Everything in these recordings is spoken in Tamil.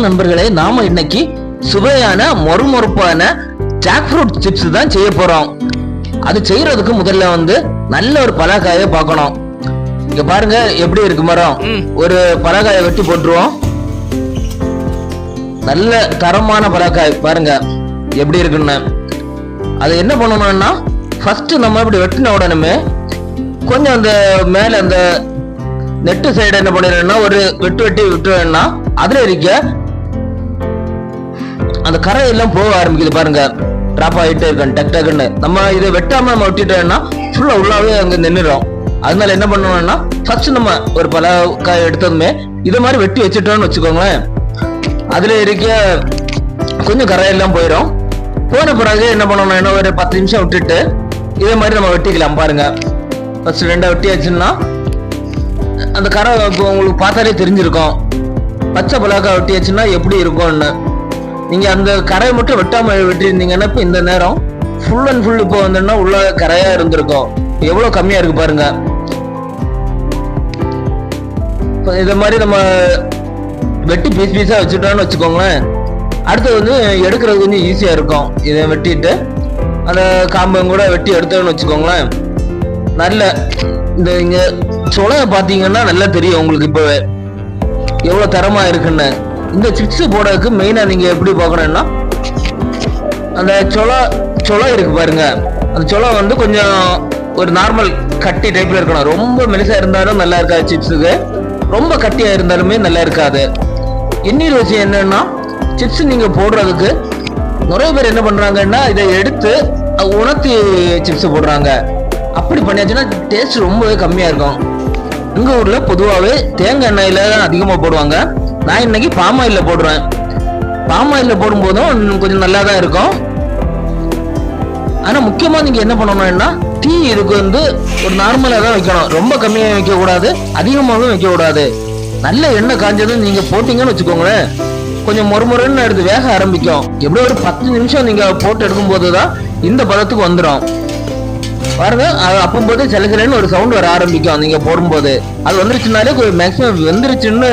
நண்பர்களே, நாம இன்னைக்கு சுவையான மொறுமொறுப்பான ஜாக் ஃப்ரூட் சிப்ஸ் தான் செய்ய போறோம். அது செய்யறதுக்கு முதல்ல நல்ல ஒரு பலகாயை பார்க்கணும். இங்க பாருங்க எப்படி இருக்கு மரம். ஒரு பலகாயை வெட்டி போட்டுருவோம். நல்ல தரமான பலகாய் பாருங்க எப்படி இருக்குன்னு. அது என்ன பண்ணணும்னா, ஃபர்ஸ்ட் நம்ம இப்படி வெட்டின உடனே கொஞ்சம் அந்த மேல அந்த நெட்டு சைடு என்ன பண்ணிடணும்னா ஒரு வெட்டி விட்டுனா அதுல இருக்க அந்த கரை எல்லாம் போக ஆரம்பிக்குது பாருங்க. டிராப் ஆகிட்டே இருக்கேன் டக் டக்குன்னு. நம்ம இதை வெட்டாம நம்ம விட்டுட்டோம்னா ஃபுல்லா உள்ளாவே அங்க நின்றுடும். அதனால என்ன பண்ணணும்னா, ஃபர்ஸ்ட் நம்ம ஒரு பலகாய் எடுத்ததுமே இதை மாதிரி வெட்டி வச்சுட்டோம்னு வச்சுக்கோங்களேன், அதுல இருக்க கொஞ்சம் கரையெல்லாம் போயிடும். போன பிறகு என்ன பண்ணணும்னா ஒரு 10 நிமிஷம் விட்டுட்டு இதே மாதிரி நம்ம வெட்டிக்கலாம். பாருங்க ஃபர்ஸ்ட் ரெண்டா வெட்டி வச்சுன்னா அந்த கரை உங்களுக்கு பார்த்தாலே தெரிஞ்சிருக்கும். பச்சை பலகாய் வெட்டி வச்சுன்னா எப்படி இருக்கும்னு. நீங்க அந்த கரையை மட்டும் வெட்டாம வெட்டியிருந்தீங்கன்னா இப்ப இந்த நேரம் ஃபுல் அண்ட் ஃபுல் இப்போ வந்தோம்னா உள்ள கரையா இருந்திருக்கும். எவ்வளவு கம்மியா இருக்கு பாருங்க. இத மாதிரி நம்ம வெட்டி பீஸா வச்சுட்டோம்னு வச்சுக்கோங்களேன், அடுத்து எடுக்கிறது கொஞ்சம் ஈஸியா இருக்கும். இதை வெட்டிட்டு அந்த காம்பையும் கூட வெட்டி எடுத்தோம்னு வச்சுக்கோங்களேன், நல்ல இந்த இங்க சொலைய பாத்தீங்கன்னா நல்லா தெரியும் உங்களுக்கு இப்பவே எவ்வளவு தரமா இருக்குன்னு. இந்த சிப்ஸ் போடுறதுக்கு மெயினா நீங்க எப்படி பார்க்கணும்னா, அந்த சொலை இருக்கு பாருங்க, அந்த சொலை கொஞ்சம் ஒரு நார்மல் கட்டி டைப்ல இருக்கணும். ரொம்ப மெலிசா இருந்தாலும் நல்லா இருக்காது சிப்ஸுக்கு, ரொம்ப கட்டியா இருந்தாலுமே நல்லா இருக்காது. இன்னொரு விஷயம் என்னன்னா, சிப்ஸ் நீங்க போடுறதுக்கு நிறைய பேர் என்ன பண்றாங்கன்னா இதை எடுத்து உணர்த்தி சிப்ஸ் போடுறாங்க. அப்படி பண்ணியாச்சுன்னா டேஸ்ட் ரொம்பவே கம்மியா இருக்கும். எங்க ஊர்ல பொதுவாகவே தேங்காய் எண்ணெயில தான் அதிகமா போடுவாங்க. நான் இன்னைக்கு பாம் ஆயில்ல போடுறேன். பாம் ஆயில்ல போடும்போதும் கொஞ்சம் நல்லா தான் இருக்கும். ஆனா முக்கியமா நீங்க என்ன பண்ணணும்னா, டீ இதுக்கு ஒரு நார்மலா தான் வைக்கணும். ரொம்ப கம்மியா வைக்க கூடாது, அதிகமாகவும் வைக்க கூடாது. நல்ல எண்ணெய் காஞ்சதும் நீங்க போட்டீங்கன்னு வச்சுக்கோங்களேன், கொஞ்சம் மொறுமொறுன்னு எடுத்து வேக ஆரம்பிக்கும். எப்படி ஒரு 10 நிமிஷம் நீங்க போட்டு எடுக்கும் போதுதான் இந்த பதத்துக்கு வந்துடும் பாருங்க. அது அப்பம்போது சிலசிலன்னு ஒரு சவுண்ட் வர ஆரம்பிக்கும். நீங்க போடும்போது அது வந்துருச்சுனாலே மேக்சிமம் வெந்துருச்சுன்னு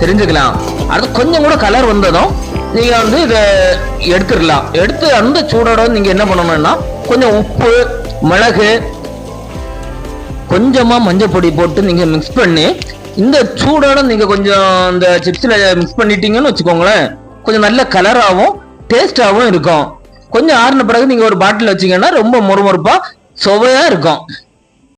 தெரிஞ்சுக்கலாம். அது கொஞ்சம் கூட கலர் வந்ததும் நீங்க இதை எடுத்துடலாம். எடுத்து அந்த சூடோட நீங்க என்ன பண்ணணும்னா, கொஞ்சம் உப்பு, மிளகு, கொஞ்சமா மஞ்சள் பொடி போட்டு நீங்க மிக்ஸ் பண்ணி இந்த சூடோட நீங்க கொஞ்சம் இந்த சிப்ஸ்ல மிக்ஸ் பண்ணிட்டீங்கன்னு வச்சுக்கோங்களேன், கொஞ்சம் நல்ல கலராகவும் டேஸ்டாகவும் இருக்கும். கொஞ்சம் ஆறின பிறகு நீங்க ஒரு பாட்டில் வச்சீங்கன்னா ரொம்ப மொறுமொறுப்பா சுவையா இருக்கும்.